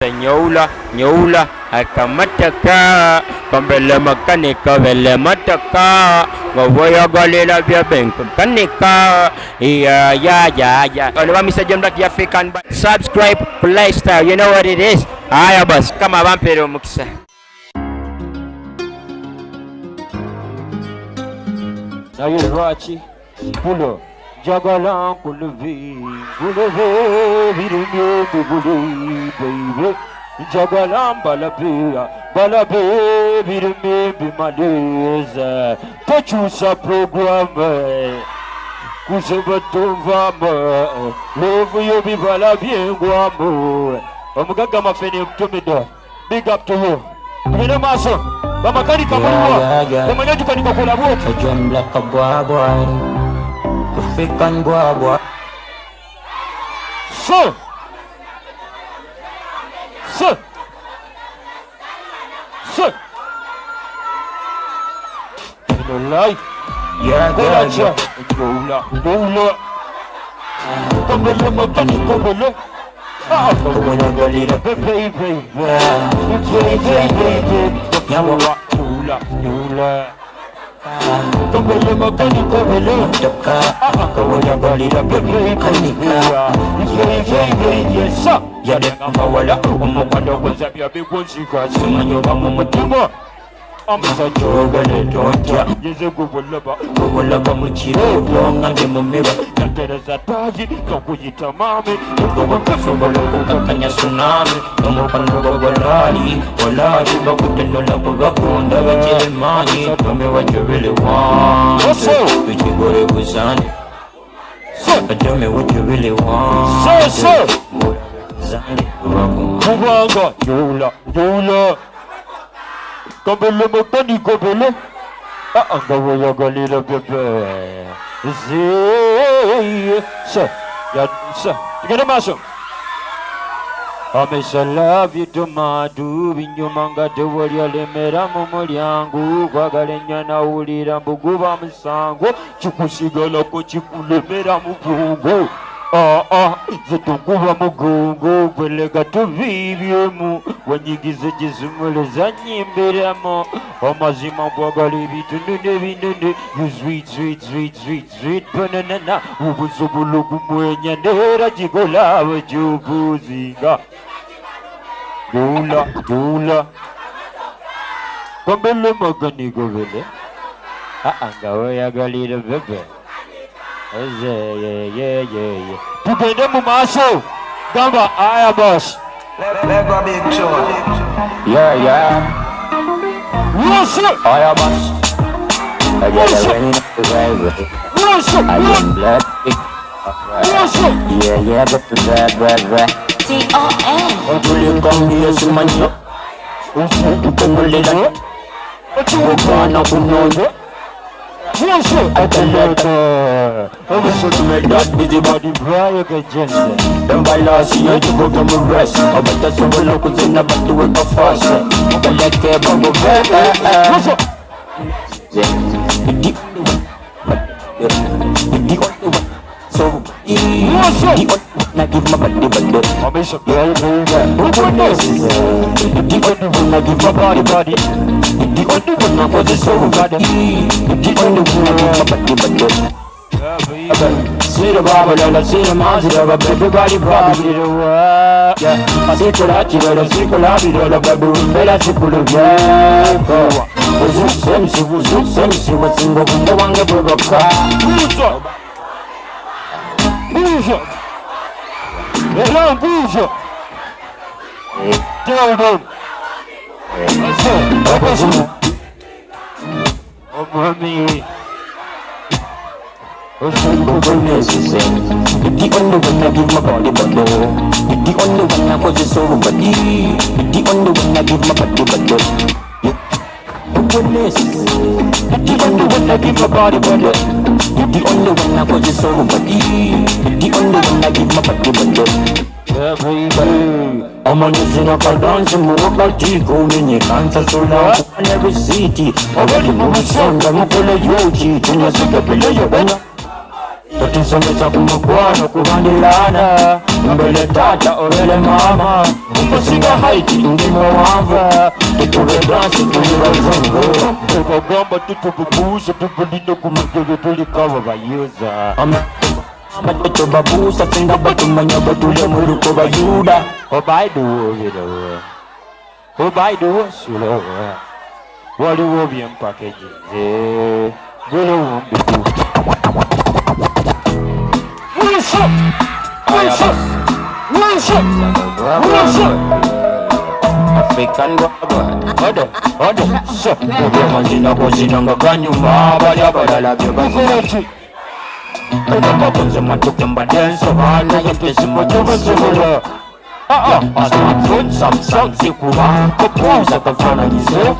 Nyoula, akamataka, kambele makanika, vele mataka, ngovoya galela vya benko, kanika, yeah. Oliver Mr. John Black, the African, subscribe, play style, you know what it is? Aya bas, kama vampiro mukisa. Now you're Rachi, Pulo. Jagalan kuluvi, virinyo bibuli, baby. Jagalan balabe, virinyo bimaleza. Tachusa programe, kusebatumvama, love you bibala biengwamo. Omugaga mafene kutumido, big up to you. Kumina maso, bamakani kamuwa, bamanyaji kanika kula wote. John Black a boy. African boy. Sir. In life. Yeah. Yola. Come Tell me what you really want. Sir. Yola. Kabele motani kabele. Angawoya galila bebe. Sir. You get a muscle. Amesha love you to madu binyumanga tewali alemera mu mulyango kwagalenya na ulira mbuguba musango chikusigala ko chikulemera mu bwongo zetukuba mugongo kwelega tuvivyemu wanyigize jizumuleza nyimberamo amazima kwagala ebitundu binene you sweet banana ubusobola okumwenya neera gigolaba gy'obuuzinga Dula Kambele magani govele nga weyagalira bebe yeah. Tugende mu maaso gamba aya boss Mega big show. Yeah What's up? Aya boss. I got a rain to drive. What's up? I am black. What's up? Yeah, but the bad. T-O-N Only come here to my shop. Ukana kunondo. What's up? I can let her. Overshot to make that busy body Brian Jensen. Them by last year to go to my rest. I bet that's all locals in the back to work fast. I like a bubble What's up? So, What's up? I give my body. Amesha Who goodness? The only one I give my body. The only one I was the soul body. The only one I give my body. See the Bible, see the Mazda, everybody probably the world. Yeah, I see the Lachi, see the Labi, the Babu, Bella Sipulu, yeah. Sensi, what's in the window, one of the car. Who's up? Hello, Bouge! Tell them! Oh, mommy! The only one I give my body, but no. The only one I was the soul, but the only one I give my body, but no. The only one I give my body, but no. The only one I was the soul, but the only one I give my body, but no. I'm on this in a dance and move like Chico, Mini, Kansas, Sola, and every city. Already moving sound, I'm a pull of Yoji, and you're sick of the totusomesa ku mukwano kubandilana mbele tata obele mama umusinga haiti ndi muwanva tukube dansi tuli bazungu tukagamba tutububusa tubulina ku mugege tulikabo bayuza amadoto babusa singa batumanya batule mu ruko bayuda obaidu obiro obaidu sulo waliwo byempakejize golo wumbiku African Order, so mazina kozinanga kanyuma balya balala byebazi bakunze matuke mbadenso bana yepesimo kyobasobola smartphone Samsung zikuba kopuza kafananyize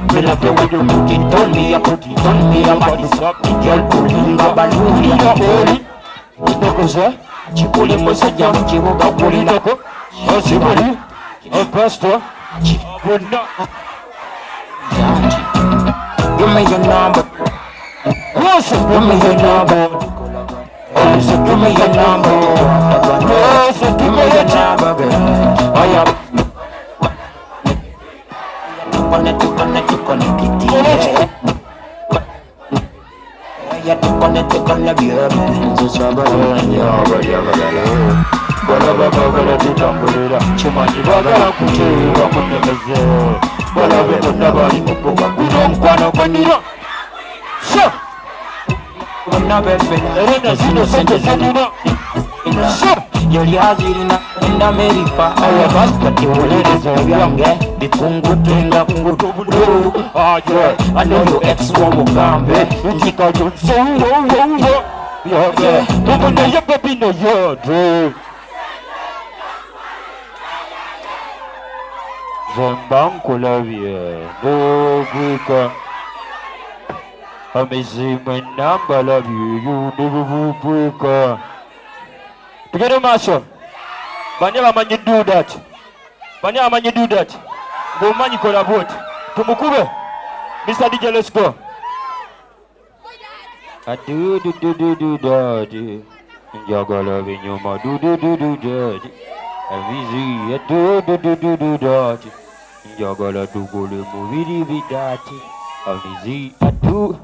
Bila the way you put it on me, I put it on me. I'm body slapping, girl pulling a balloon in a belly. Itokoza, chikuli mosa jam, chiwoga puli nako. Osibali, pastor, chibuna. Give me your number. Yes, give me your number. Yes, give me your number. Yes, give me your number. I am. Tukone kiti ya tukone byabenzo sabanya bala tutambulira chimanyi bagala kuteera kunemeze bala bonna bali mukuba guno mukwano gwanira so bonna bebe erena zino sente zanira so yali azirina enda Amerika aya baskati ulereza ebyange bikungutenga kungutubudu aje ano ex wo mugambe ndika jonso yoge tubona yabino yode Zambankulavie Bogwika Amazing number love you never break Together, Marshall. Banyama man you do that. Banyama man you do that. Go man you collaborate. Tumukube. Mr. DJ, let's go. I do that. Jagala vinyuma do that. Avizi I do that. Jagala do go le movie that. Avizi I do.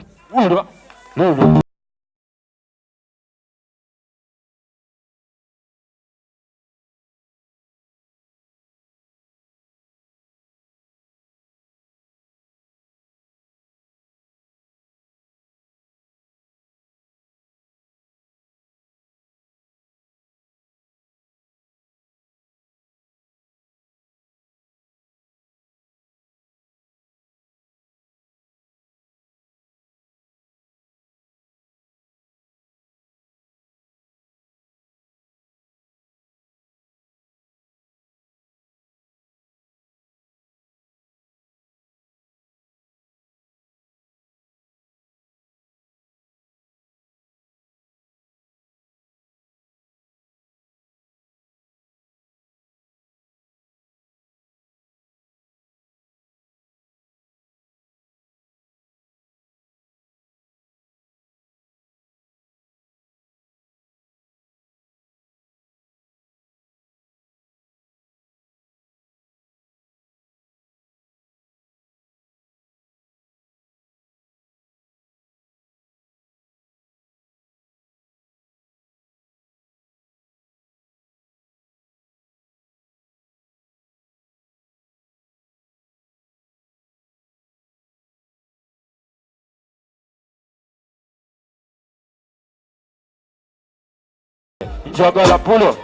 Njagala pulo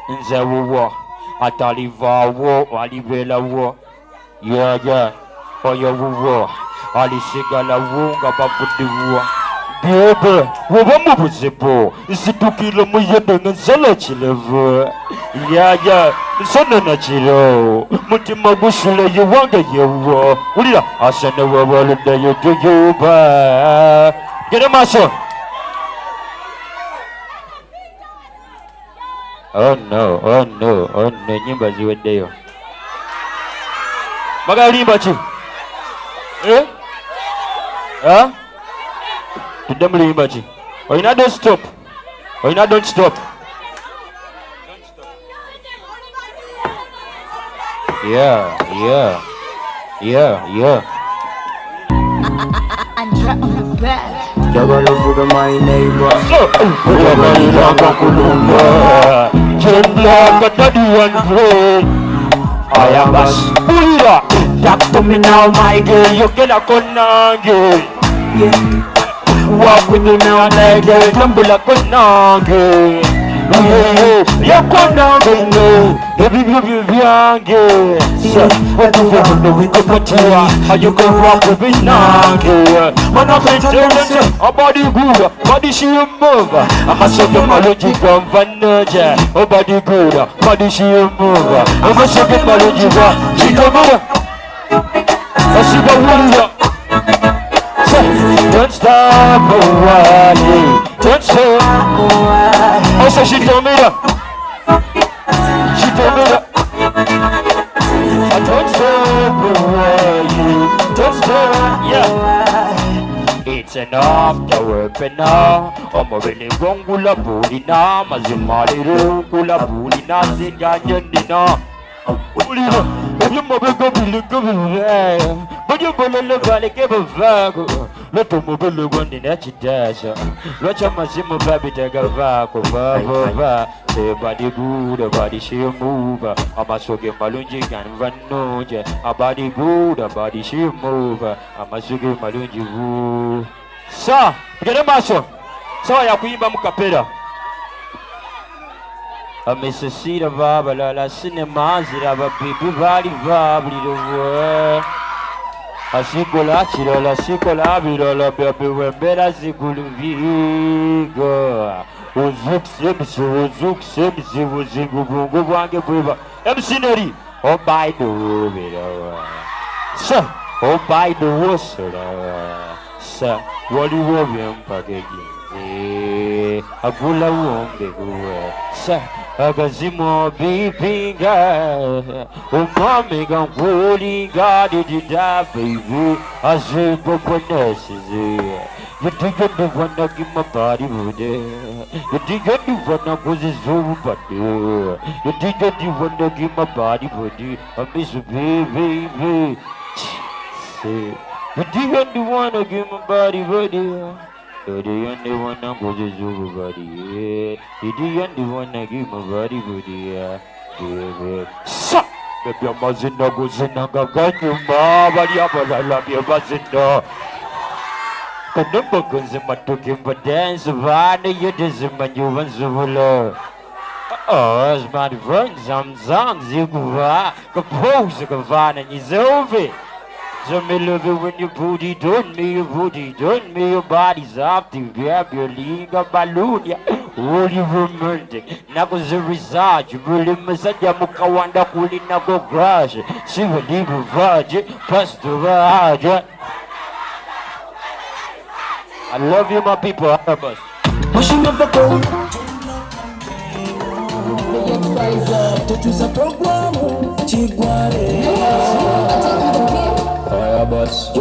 nze wuwo atalivawo alibelawo yaja oyo wuwo alisigalawo nga bavuddiwa bebe woba mu buzibu nsitukire muyede ngensala kirevu yaja nsonona kiro mutima gusula yewange yewo wulira asane wabaluddayo jojoba gere maaso. Oh no, nyimba ziweddeyo. Bagala limba ki? Tudem limbaji. Oh, you not don't stop. Oh, you not don't stop. Yeah. Jagala for my neighbor. I am a spoiler. Talk to me now, my girl. You get a conange. Walk with me now, my girl. Tumble a conange. You conange, no. You young girl. What do you want to wake up at you? How you can walk with me now, girl? Man, I'm saying, a body good, body she move. I'm a second melody from Vanaja. Oh, body good, body she move. I'm a second melody from she come over. I see the window. Don't stop, oh, don't stop. Also, she told me that. She told me that. I don't stop, oh, don't stop, yeah. It's enough, the weapon now. I'm a really wrong gula booty now. Mazimari gula booty now. Zidane, you mobile go be look over. But you will look like a vago. Let a mobile one in that dash. Watch out, my simple baby take a vaco. Say, body good, a body she move. I must get Malunji and Vanoja. A body good, a body she move. I must get Malunji. Sir, get a muscle. So I have Mukapeda. A Mississippi Vabala, la cinema, Zirava, Bibi Valley Vabli, the word. A Sicola, la Sicola, Virola, Baby, Wembera, Ziculu Vigo. Uzuk Sims, Zigu, Wanga River, Emsinary, or by the river. Sir, or by the water. Sir, what do you want, Pagagi? A gula wombe, sir. Agazimo bipinga, umami ganguli gadi dida baby, azibo bonesizi. You think you wanna give my body booty? You think you wanna go to zoo body? You think you wanna give my body booty? I miss you, baby. You think you wanna give my body booty? You're the only one that goes to zoo body, yeah. You're the only one that give my body booty, yeah. Suck! Baby, I'm buzzing, no goes in, I got you, ma. Body up, I love you, buzzing, no. The number goes in my token, but dance, Vana, you deserve my new ones, Zula. Oh, as my friends, I'm songs, you go, compose, Gavana, and he's over. So me love it when your booty done me, your body's up to grab your leg of balloon, yeah. All you romantic, nago's a result, you really miss a Yamukawanda Kuli Nago Grass, see what leave a virgin, pass the ride, yeah. I love you, my people, Arabas. Pushing up the code. Chiguare. Arabas.